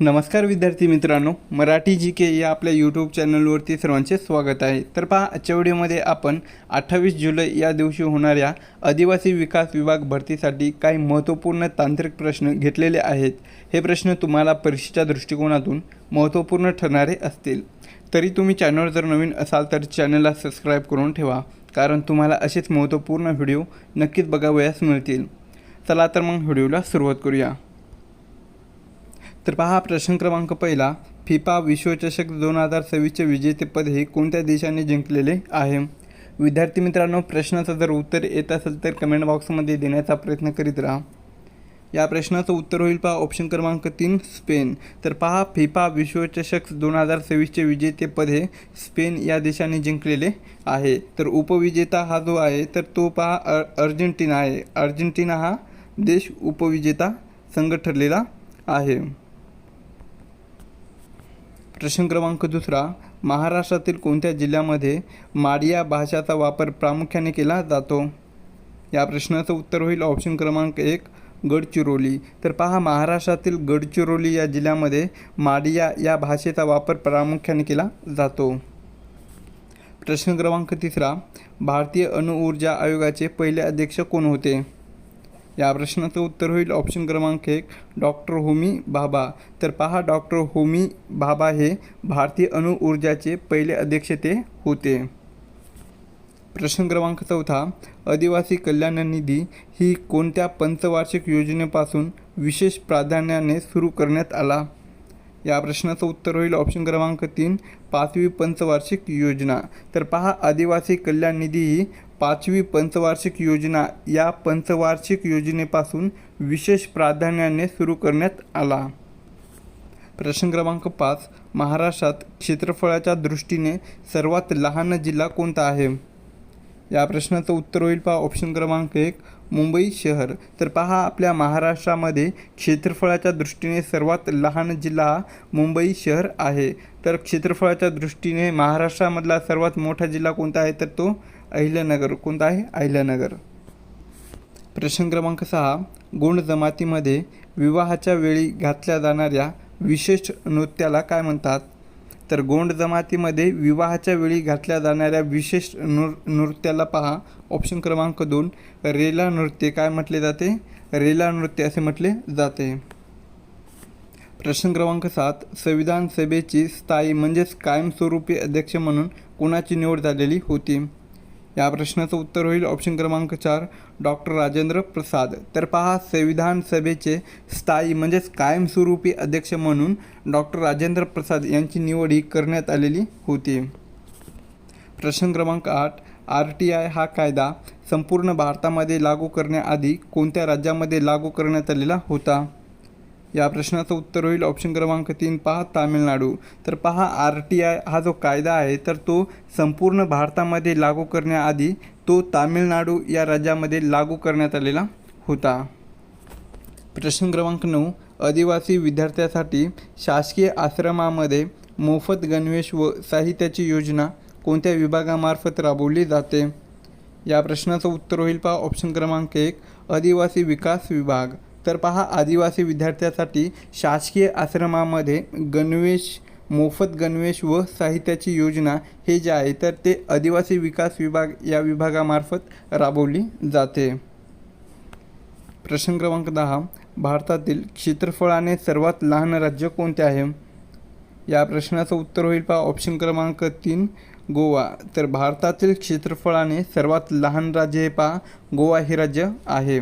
नमस्कार विद्यार्थी मित्रांनो, मराठी जी के या आपल्या यूट्यूब चॅनलवरती सर्वांचे स्वागत आहे। तर पहा, आजच्या व्हिडिओमध्ये आपण 28 जुलै या दिवशी होणाऱ्या आदिवासी विकास विभाग भरतीसाठी काही महत्त्वपूर्ण तांत्रिक प्रश्न घेतलेले आहेत। हे प्रश्न तुम्हाला परीक्षेच्या दृष्टिकोनातून महत्त्वपूर्ण ठरणारे असतील। तरी तुम्ही चॅनलवर जर नवीन असाल तर चॅनलला सबस्क्राईब करून ठेवा, कारण तुम्हाला असेच महत्त्वपूर्ण व्हिडिओ नक्कीच बघावयास मिळतील। चला तर मग व्हिडिओला सुरुवात करूया। तर पहा, प्रश्न क्रमांक पहिला, फिफा विश्वचषक 2026चे विजेतेपद हे कोणत्या देशाने जिंकलेले आहे? विद्यार्थी मित्रांनो, प्रश्नाचं जर उत्तर येत असेल तर कमेंट बॉक्समध्ये देण्याचा प्रयत्न करीत राहा। या प्रश्नाचं उत्तर होईल पहा ऑप्शन क्रमांक 3, स्पेन। तर पहा, फिफा विश्वचषक 2026चे विजेतेपद हे स्पेन या देशाने जिंकलेले आहे। तर उपविजेता हा जो आहे तर तो पहा अर्जेंटिना आहे। अर्जेंटिना हा देश उपविजेता संघ ठरलेला आहे। प्रश्न क्रमांक दुसरा, महाराष्ट्रातील कोणत्या जिल्ह्यामध्ये माडिया भाषेचा वापर प्रामुख्याने केला जातो? या प्रश्नाचं उत्तर होईल ऑप्शन क्रमांक 1, गडचिरोली। तर पहा, महाराष्ट्रातील गडचिरोली या जिल्ह्यामध्ये माडिया या भाषेचा वापर प्रामुख्याने केला जातो। प्रश्न क्रमांक तिसरा, भारतीय अणुऊर्जा आयोगाचे पहिले अध्यक्ष कोण होते? या प्रश्नाचं उत्तर होईल ऑप्शन क्रमांक 1, डॉक्टर होमी भाभा। तर पहा, डॉक्टर होमी भाभा हे भारतीय अणुऊर्जाचे पहिले अध्यक्ष ते होते। प्रश्न क्रमांक चौथा, आदिवासी कल्याण निधी ही कोणत्या पंचवार्षिक योजनेपासून विशेष प्राधान्याने सुरू करण्यात आला? या प्रश्नाचं उत्तर होईल ऑप्शन क्रमांक 3, 5वी पंचवार्षिक योजना। तर पहा, आदिवासी कल्याण निधी ही 5वी पंचवार्षिक योजना या पंचवार्षिक योजनेपासून विशेष प्राधान्याने सुरू करण्यात आला। प्रश्न क्रमांक 5, महाराष्ट्रात क्षेत्रफळाच्या दृष्टीने सर्वात लहान जिल्हा कोणता आहे? या प्रश्नाचं उत्तर होईल पहा ऑप्शन क्रमांक 1, मुंबई शहर। तर पहा, आपल्या महाराष्ट्रामध्ये क्षेत्रफळाच्या दृष्टीने सर्वात लहान जिल्हा मुंबई शहर आहे। तर क्षेत्रफळाच्या दृष्टीने महाराष्ट्रामधला सर्वात मोठा जिल्हा कोणता आहे तर तो अहिल्यानगर। कोणता आहे? अहिल्यानगर। प्रश्न क्रमांक 6, गोंड जमातीमध्ये विवाहाच्या वेळी घातल्या जाणाऱ्या विशेष नृत्याला काय म्हणतात? तर गोंड जमातीमध्ये विवाहाच्या वेळी घातल्या जाणाऱ्या विशेष नृत्याला पहा ऑप्शन क्रमांक 2, रेला नृत्य काय म्हटले जाते? रेला नृत्य असे म्हटले जाते। प्रश्न क्रमांक 7, संविधान सभेची स्थायी म्हणजेच कायमस्वरूपी अध्यक्ष म्हणून कोणाची निवड झालेली होती? या प्रश्नाचं उत्तर होईल ऑप्शन क्रमांक 4, डॉक्टर राजेंद्र प्रसाद। तर पहा, संविधान सभेचे स्थायी म्हणजेच कायमस्वरूपी अध्यक्ष म्हणून डॉक्टर राजेंद्र प्रसाद यांची निवड ही करण्यात आलेली होती। प्रश्न क्रमांक 8, RTI हा कायदा संपूर्ण भारतामध्ये लागू करण्याआधी कोणत्या राज्यामध्ये लागू करण्यात आलेला होता? या प्रश्नाचं उत्तर होईल ऑप्शन क्रमांक 3, पहा तामिळनाडू। तर पहा, RTI हा जो कायदा आहे तर तो संपूर्ण भारतामध्ये लागू करण्याआधी तो तामिळनाडू या राज्यामध्ये लागू करण्यात आलेला होता। प्रश्न क्रमांक 9, आदिवासी विद्यार्थ्यांसाठी शासकीय आश्रमामध्ये मोफत गणवेश व साहित्याची योजना कोणत्या विभागामार्फत राबवली जाते? या प्रश्नाचं उत्तर होईल पहा ऑप्शन क्रमांक 1, आदिवासी विकास विभाग। तर पहा, आदिवासी विद्यार्थ्यांसाठी शासकीय आश्रमामध्ये गणवेश, मोफत गणवेश व साहित्याची योजना हे जे आहे तर ते आदिवासी विकास विभाग या विभागामार्फत राबवली जाते। प्रश्न क्रमांक 10, भारतातील क्षेत्रफळाने सर्वात लहान राज्य कोणते आहे? या प्रश्नाचं उत्तर होईल पहा ऑप्शन क्रमांक 3, गोवा। तर भारतातील क्षेत्रफळाने सर्वात लहान राज्य हे पहा गोवा हे राज्य आहे।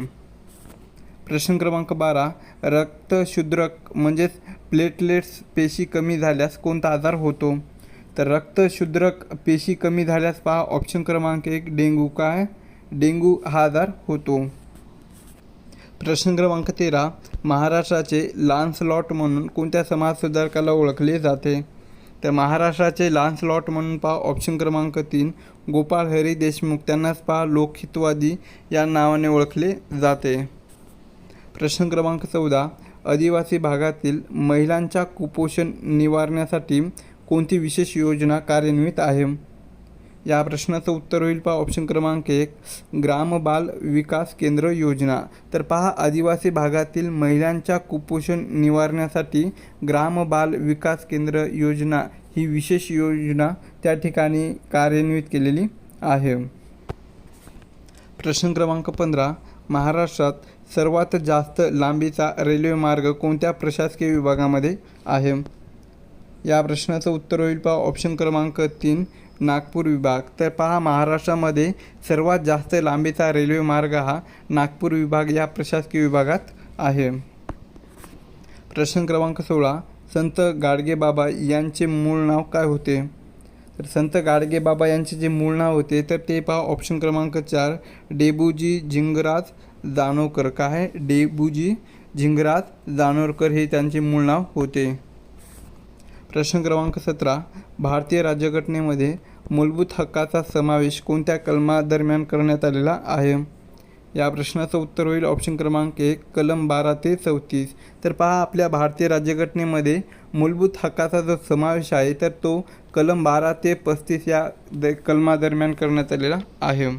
प्रश्न क्रमांक 12, रक्तशुद्रक म्हणजेच प्लेटलेट्स पेशी कमी झाल्यास कोणता आजार होतो? तर रक्तशुद्रक पेशी कमी झाल्यास पहा ऑप्शन क्रमांक 1, डेंग्यू। काय? डेंग्यू हा आजार होतो। प्रश्न क्रमांक 13, महाराष्ट्राचे लॉन्सलॉट म्हणून कोणत्या समाजसुधारकाला ओळखले जाते? तर महाराष्ट्राचे लॉन्सलॉट म्हणून पहा ऑप्शन क्रमांक 3, गोपाळ हरी देशमुख। त्यांनाच पहा लोकहितवादी या नावाने ओळखले जाते। प्रश्न क्रमांक 14, आदिवासी भागातील महिलांच्या कुपोषण निवारण्यासाठी कोणती विशेष योजना कार्यान्वित आहे? या प्रश्नाचं उत्तर होईल पहा ऑप्शन क्रमांक 1 ग्राम बाल विकास केंद्र योजना. तर पहा आदिवासी भागातील महिलांच्या कुपोषण निवारण्यासाठी ग्राम बाल विकास केंद्र योजना ही विशेष योजना त्या ठिकाणी कार्यान्वित केलेली आहे. प्रश्न क्रमांक 15 महाराष्ट्रात सर्वात जास्त लांबीचा रेल्वे मार्ग कोणत्या प्रशासकीय विभागामध्ये आहे? या प्रश्नाचं उत्तर होईल पहा ऑप्शन क्रमांक 3 नागपूर विभाग. तर पहा महाराष्ट्रामध्ये सर्वात जास्त लांबीचा रेल्वे मार्ग हा नागपूर विभाग या प्रशासकीय विभागात आहे. प्रश्न क्रमांक 16 संत गाडगेबाबा यांचे मूळ नाव काय होते? तर संत गाडगेबाबा यांचे जे मूळ नाव होते तर ते पहा ऑप्शन क्रमांक 4 डेबूजी झिंगराज जानोरकर. काय आहे? डेबूजी झिंगराज जानोरकर हे त्यांचे मूळ नाव होते. प्रश्न क्रमांक 17 भारतीय राज्यघटनेमध्ये मूलभूत हक्काचा समावेश कोणत्या कलमादरम्यान करण्यात आलेला आहे? या प्रश्नाचं उत्तर होईल ऑप्शन क्रमांक 1 कलम 12 ते 34. तर पहा आपल्या भारतीय राज्यघटनेमध्ये मूलभूत हक्काचा जो समावेश आहे तर तो कलम 12 ते 35 या कलमादरम्यान करण्यात आलेला आहे.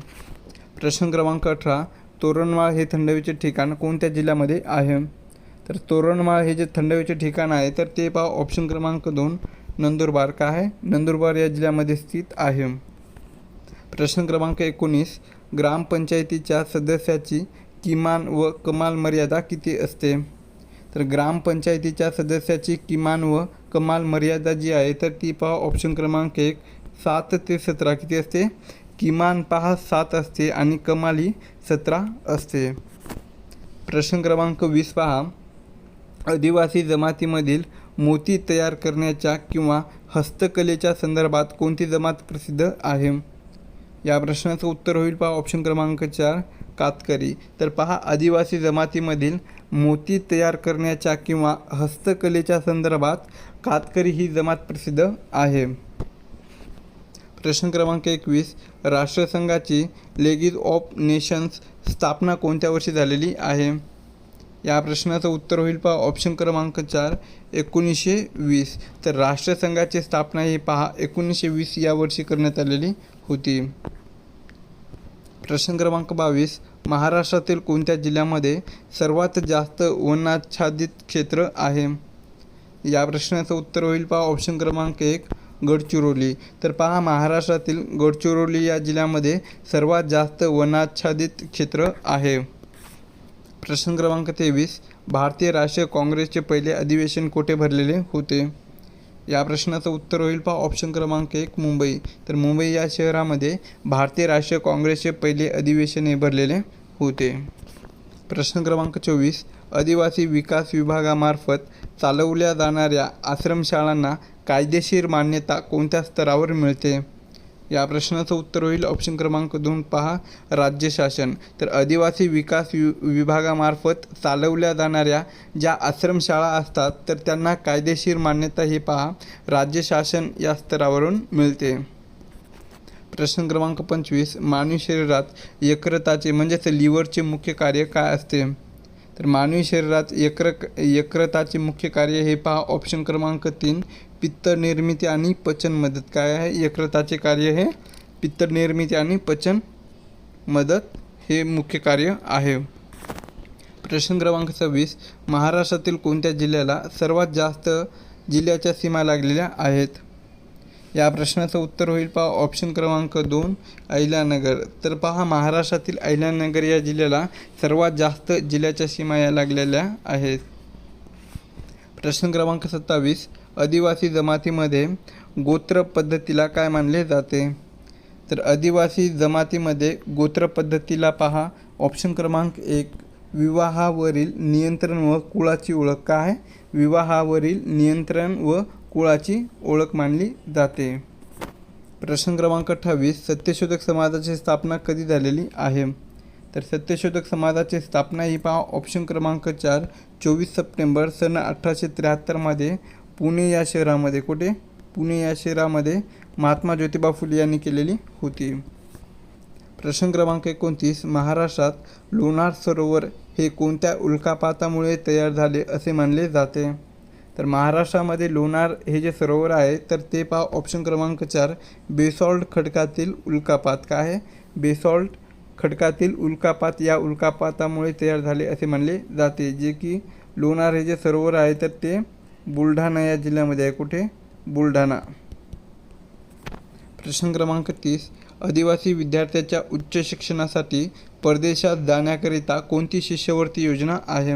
प्रश्न क्रमांक 18 तोरणमाळ हे थंड हवेचे ठिकाण कोणत्या जिल्ह्यामध्ये आहे? तर तोरणमाळ हे जे थंड हवेचे ठिकाण आहे तर ते पहा ऑप्शन क्रमांक 2 नंदुरबार. काय आहे? नंदुरबार या जिल्ह्यामध्ये स्थित आहे. प्रश्न क्रमांक 19 ग्रामपंचायतीच्या सदस्याची किमान व कमाल मर्यादा किती असते? तर ग्रामपंचायतीच्या सदस्याची किमान व कमाल मर्यादा जी आहे तर ती पहा ऑप्शन क्रमांक 1 7 ते 17 किती असते? किमान पहा 7 असते आणि कमाल ही 17 असते. प्रश्न क्रमांक 20 पहा आदिवासी जमातीमधील मोती तयार करण्याच्या किंवा हस्तकलेच्या संदर्भात कोणती जमात प्रसिद्ध आहे? या प्रश्नाचं उत्तर होईल पहा ऑप्शन क्रमांक 4 कातकरी. तर पहा आदिवासी जमातीमधील मोती तयार करण्याच्या किंवा हस्तकलेच्या संदर्भात कातकरी ही जमात प्रसिद्ध आहे. प्रश्न क्रमांक 21 राष्ट्रसंघाची लीग ऑफ नेशन्स स्थापना कोणत्या वर्षी झालेली आहे? या प्रश्नाचं उत्तर होईल पहा ऑप्शन क्रमांक 4 1920. तर राष्ट्रसंघाची स्थापना ही पहा 1920 या वर्षी करण्यात आलेली होती. प्रश्न क्रमांक 22 महाराष्ट्रातील कोणत्या जिल्ह्यामध्ये सर्वात जास्त वनाच्छादित क्षेत्र आहे? या प्रश्नाचं उत्तर होईल पहा ऑप्शन क्रमांक 1 गडचिरोली. तर पहा महाराष्ट्रातील गडचिरोली या जिल्ह्यामध्ये सर्वात जास्त वनाच्छादित क्षेत्र आहे. प्रश्न क्रमांक 23 भारतीय राष्ट्रीय काँग्रेसचे पहिले अधिवेशन कोठे भरलेले होते? या प्रश्नाचं उत्तर होईल पहा ऑप्शन क्रमांक 1 मुंबई. तर मुंबई या शहरामध्ये भारतीय राष्ट्रीय काँग्रेसचे पहिले अधिवेशन हे भरलेले होते. प्रश्न क्रमांक 24 आदिवासी विकास विभागामार्फत चालवल्या जाणाऱ्या आश्रमशाळांना कायदेशीर मान्यता कोणत्या स्तरावर मिळते? या प्रश्नाचं उत्तर होईल ऑप्शन क्रमांक 2 पहा राज्य शासन. तर आदिवासी विकास विभागामार्फत चालवल्या जाणाऱ्या ज्या आश्रमशाळा असतात तर त्यांना कायदेशीर मान्यता हे पहा राज्य शासन या स्तरावरून मिळते. प्रश्न क्रमांक 25 मानवी शरीरात यकृताचे म्हणजेच लिव्हरचे मुख्य कार्य काय असते? तर मानवी शरीरात यकृताचे मुख्य कार्य हे पहा ऑप्शन क्रमांक 3 पित्त निर्मिती आणि पचन मदत. काय आहे? यकृताचे कार्य हे पित्त निर्मिती आणि पचन मदत हे मुख्य कार्य आहे. प्रश्न क्रमांक 26 महाराष्ट्रातील कोणत्या जिल्ह्याला सर्वात जास्त जिल्ह्याच्या सीमा लागलेल्या आहेत? या प्रश्नाचं उत्तर होईल पहा ऑप्शन क्रमांक 2 अहिल्यानगर. तर पहा महाराष्ट्रातील अहिल्यानगर या जिल्ह्याला सर्वात जास्त जिल्ह्याच्या सीमा या लागलेल्या आहेत. प्रश्न क्रमांक 27 आदिवासी जमातीमध्ये गोत्र पद्धतीला काय मानले जाते? तर आदिवासी जमातीमध्ये गोत्र पद्धतीला पहा ऑप्शन क्रमांक 1 विवाहावरील नियंत्रण व कुळाची ओळख. काय? विवाहावरील नियंत्रण व कुळाची ओळख मानली जाते. प्रश्न क्रमांक 28 सत्यशोधक समाजाची स्थापना कधी झालेली आहे? तर सत्यशोधक समाजाची स्थापना ही पहा ऑप्शन क्रमांक 4 24 सप्टेंबर सन 1873 पुणे या शहरामध्ये. कुठे? पुणे या शहरामध्ये महात्मा ज्योतिबा फुले यांनी केलेली होती. प्रश्न क्रमांक 29 महाराष्ट्रात लोणार सरोवर हे कोणत्या उल्कापातामुळे तयार झाले असे मानले जाते? तर महाराष्ट्रामध्ये लोणार हे जे सरोवर आहे तर ते पहा ऑप्शन क्रमांक 4 बेसॉल्ट खडकातील उल्कापात. काय आहे? बेसॉल्ट खडकातील उल्कापात या उल्कापातामुळे तयार झाले असे मानले जाते. जे की लोणार हे जे सरोवर आहे तर ते बुलढाणा या जिल्ह्यामध्ये आहे. कुठे? बुलढाणा. प्रश्न क्रमांक 30 आदिवासी विद्यार्थ्याच्या उच्च शिक्षणासाठी परदेशात जाण्याकरिता कोणती शिष्यवृत्ती योजना आहे?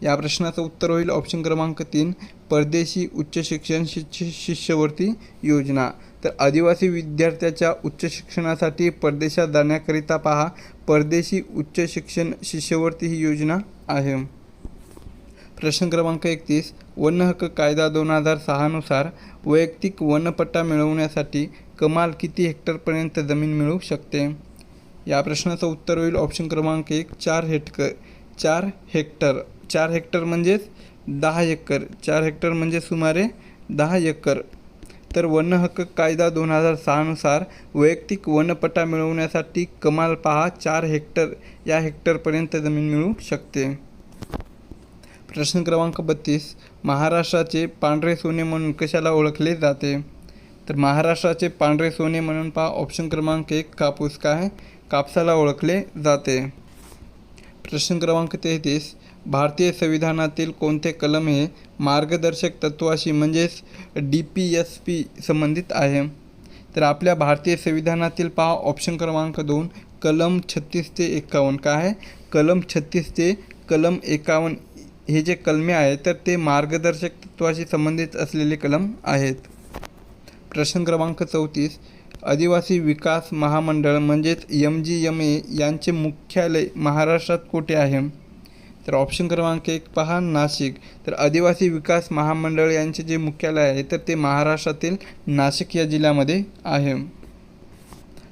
या प्रश्नाचं उत्तर होईल ऑप्शन क्रमांक 3 परदेशी उच्च शिक्षण शिष्यवृत्ती योजना. तर आदिवासी विद्यार्थ्याच्या उच्च शिक्षणासाठी परदेशात जाण्याकरिता पहा परदेशी उच्च शिक्षण शिष्यवृत्ती ही योजना आहे. प्रश्न क्रमांक 31 वन हक्क कायदा 2006 नुसार वैयक्तिक वनपट्टा मिळवण्यासाठी कमाल किती हेक्टरपर्यंत जमीन मिळू शकते? या प्रश्नाचं उत्तर होईल ऑप्शन क्रमांक 1 4 हेक्टर. 4 हेक्टर म्हणजेच 10 एकर. 4 हेक्टर म्हणजे सुमारे 10 एकर. तर वन हक्क कायदा 2006 नुसार वैयक्तिक वनपट्टा मिळवण्यासाठी कमाल पहा 4 हेक्टर या हेक्टरपर्यंत जमीन मिळू शकते. प्रश्न क्रमांक 32 महाराष्ट्राचे पांढरे सोने म्हणून कशाला ओळखले जाते? तर महाराष्ट्राचे पांढरे सोने म्हणून पहा ऑप्शन क्रमांक 1 कापूस. काय? कापसाला ओळखले जाते. प्रश्न क्रमांक 33 भारतीय संविधानातील कोणते कलम हे मार्गदर्शक तत्वाशी म्हणजेच DPSP संबंधित आहे? तर आपल्या भारतीय संविधानातील पहा ऑप्शन क्रमांक 2 कलम 36 ते 51. काय आहे? कलम 36 ते कलम 51 हे जे कलमे आहेत तर ते मार्गदर्शक तत्वाशी संबंधित असलेले कलम आहेत. प्रश्न क्रमांक 34 आदिवासी विकास महामंडळ म्हणजेच MGMA यांचे मुख्यालय महाराष्ट्रात कुठे आहे? तर ऑप्शन क्रमांक 1 पहा नाशिक. तर आदिवासी विकास महामंडळ यांचे जे मुख्यालय आहे तर ते महाराष्ट्रातील नाशिक या जिल्ह्यामध्ये आहे.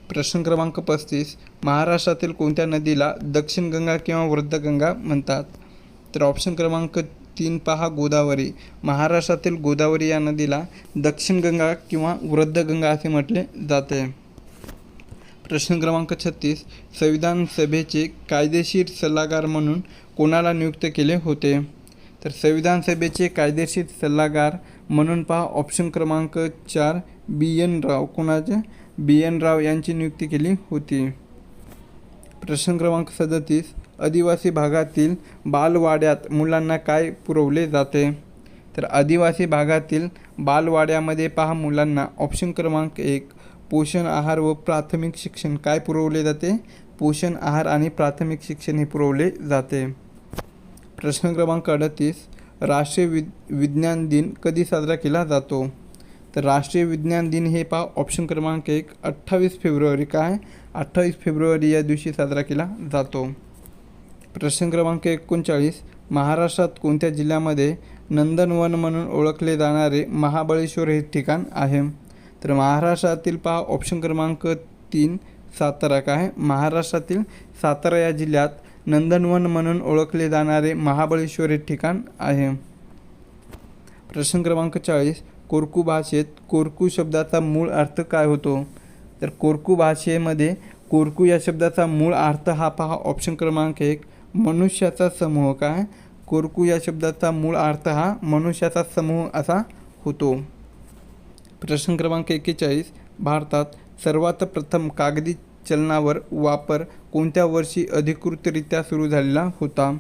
प्रश्न क्रमांक 35 महाराष्ट्रातील कोणत्या नदीला दक्षिण गंगा किंवा वृद्ध गंगा म्हणतात? तर ऑप्शन क्रमांक 3 पहा गोदावरी. महाराष्ट्रातील गोदावरी या नदीला दक्षिण गंगा किंवा वृद्ध गंगा असे म्हटले जाते. प्रश्न क्रमांक 36 संविधान सभेचे कायदेशीर सल्लागार म्हणून कोणाला नियुक्त केले होते? तर संविधान सभेचे कायदेशीर सल्लागार म्हणून पहा ऑप्शन क्रमांक 4 BN राव. कोणाचे? BN राव यांची नियुक्ती केली होती. प्रश्न क्रमांक 37 आदिवासी भागातील बालवाड्यात मुलांना काय पुरवले जाते? तर आदिवासी भागातील बालवाड्यामध्ये पहा मुलांना ऑप्शन क्रमांक 1 पोषण आहार व प्राथमिक शिक्षण काय पुरवले जाते? पोषण आहार आणि प्राथमिक शिक्षण हे पुरवले जाते. प्रश्न क्रमांक 38 राष्ट्रीय विज्ञान दिन कधी साजरा केला जातो? तर राष्ट्रीय विज्ञान दिन हे पहा ऑप्शन क्रमांक 1 28 फेब्रुवारी. काय? 28 फेब्रुवारी या दिवशी साजरा केला जातो. प्रश्न क्रमांक 39 महाराष्ट्रात कोणत्या जिल्ह्यामध्ये नंदनवन म्हणून ओळखले जाणारे महाबळेश्वर हे ठिकाण आहे? तर महाराष्ट्रातील पहा ऑप्शन क्रमांक 3 सातारा. काय? महाराष्ट्रातील सातारा या जिल्ह्यात नंदनवन म्हणून ओळखले जाणारे महाबळेश्वर हे ठिकाण आहे. प्रश्न क्रमांक 40 कोरकू भाषेत कोरकू शब्दाचा मूळ अर्थ काय होतो? तर कोरकू भाषेमध्ये कोरकू या शब्दाचा मूळ अर्थ हा पहा ऑप्शन क्रमांक 1 मनुष्याचा समूह. काय? कोरकू या शब्दाचा मूळ अर्थ हा मनुष्याचा समूह असा होतो. प्रश्न क्रमांक 41 भारतात सर्वात प्रथम कागदी चलनावर वापर कोणत्या वर्षी अधिकृतरित्या सुरू झालेला होता?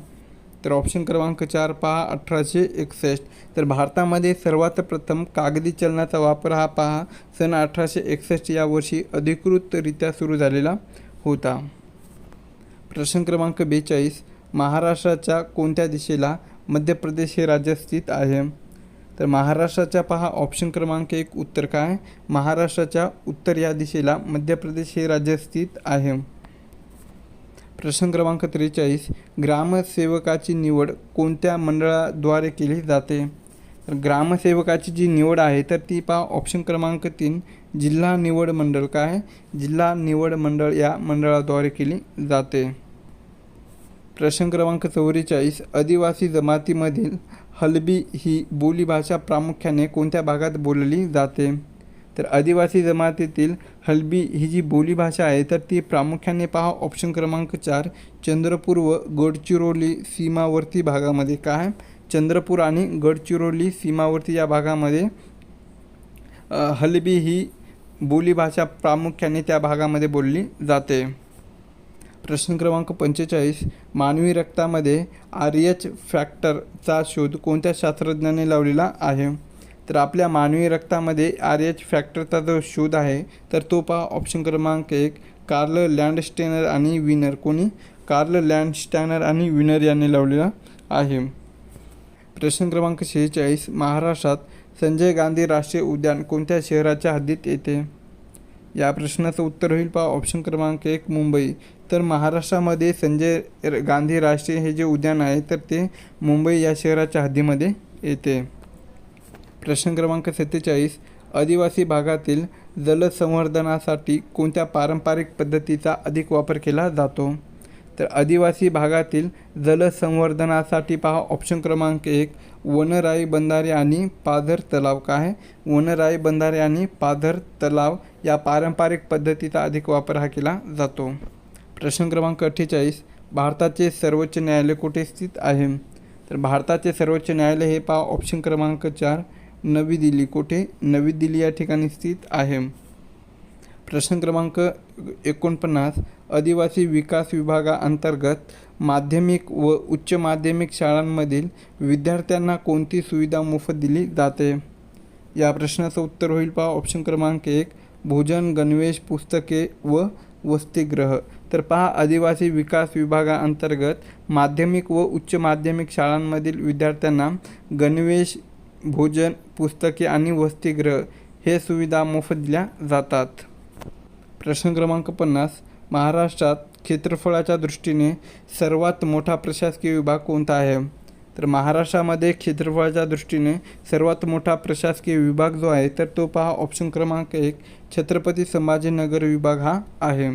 तर ऑप्शन क्रमांक 4 पहा 1861. तर भारतामध्ये सर्वात प्रथम कागदी चलनाचा वापर हा पहा सन 1861 या वर्षी अधिकृतरित्या सुरू झालेला होता. प्रश्न क्रमांक 42 महाराष्ट्राच्या कोणत्या दिशेला मध्य प्रदेश हे राज्य स्थित आहे? तर महाराष्ट्राच्या पहा ऑप्शन क्रमांक 1 उत्तर. काय? महाराष्ट्राच्या उत्तर या दिशेला मध्य प्रदेश हे राज्य स्थित आहे. प्रश्न क्रमांक 43 ग्रामसेवकाची निवड कोणत्या मंडळाद्वारे केली जाते? तर ग्रामसेवकाची जी निवड आहे तर ती पहा ऑप्शन क्रमांक 3 जिल्हा निवड मंडळ. काय? जिल्हा निवड मंडळ या मंडळाद्वारे केली जाते. प्रश्न क्रमांक 44 आदिवासी जमातीमधील हलबी ही बोलीभाषा प्रामुख्याने कोणत्या भागात बोलली जाते? तर आदिवासी जमातीतील हलबी ही जी बोलीभाषा आहे तर ती प्रामुख्याने पहा ऑप्शन क्रमांक 4 चंद्रपूर व गडचिरोली सीमावर्ती भागामध्ये. काय? चंद्रपूर आणि गडचिरोली सीमावर्ती या भागामध्ये हलबी ही बोलीभाषा प्रामुख्याने त्या भागामध्ये बोलली जाते. प्रश्न क्रमांक 45. मानवी रक्तामध्ये RH फॅक्टरचा शोध कोणत्या शास्त्रज्ञाने लावलेला आहे? तर आपल्या मानवी रक्तामध्ये RH फॅक्टरचा जो शोध आहे तर तो पहा ऑप्शन क्रमांक 1 कार्ल लँडस्टेनर आणि विनर. कोणी? कार्ल लँडस्टेनर आणि विनर यांनी लावलेला आहे. प्रश्न क्रमांक 46. महाराष्ट्रात संजय गांधी राष्ट्रीय उद्यान कोणत्या शहराच्या हद्दीत येते? या प्रश्नाचं उत्तर होईल पहा ऑप्शन क्रमांक 1 मुंबई. तर महाराष्ट्रामध्ये संजय गांधी राष्ट्रीय हे जे उद्यान आहे तर ते मुंबई या शहराच्या हद्दीमध्ये येते. प्रश्न क्रमांक 47. आदिवासी भागातील जलसंवर्धनासाठी कोणत्या पारंपरिक पद्धतीचा अधिक वापर केला जातो? तर आदिवासी भागातील जलसंवर्धनासाठी पहा ऑप्शन क्रमांक 1 वनराई बंधारे आणि पाझर तलाव. काय? वनराई बंधारे आणि पाझर तलाव या पारंपरिक पद्धतीचा अधिक वापर हा केला जातो. प्रश्न क्रमांक 48. भारताचे सर्वोच्च न्यायालय कुठे स्थित आहे? तर भारताचे सर्वोच्च न्यायालय हे पहा ऑप्शन क्रमांक 4 नवी दिल्ली. कुठे? नवी दिल्ली या ठिकाणी स्थित आहे. प्रश्न क्रमांक 49. आदिवासी विकास विभागाअंतर्गत माध्यमिक व उच्च माध्यमिक शाळांमधील विद्यार्थ्यांना कोणती सुविधा मोफत दिली जाते? या प्रश्नाचं उत्तर होईल पहा ऑप्शन क्रमांक 1 भोजन, गणवेश, पुस्तके व वसतिगृह. तर पहा आदिवासी विकास विभागाअंतर्गत माध्यमिक व उच्च माध्यमिक शाळांमधील विद्यार्थ्यांना गणवेश, भोजन, पुस्तके आणि वसतिगृह हे सुविधा मोफत दिल्या जातात. प्रश्न क्रमांक 50. महाराष्ट्रात क्षेत्रफळाच्या दृष्टीने सर्वात मोठा प्रशासकीय विभाग कोणता आहे? तर महाराष्ट्रामध्ये क्षेत्रफळाच्या दृष्टीने सर्वात मोठा प्रशासकीय विभाग जो आहे तर तो पहा ऑप्शन क्रमांक 1 छत्रपती संभाजीनगर विभाग हा आहे.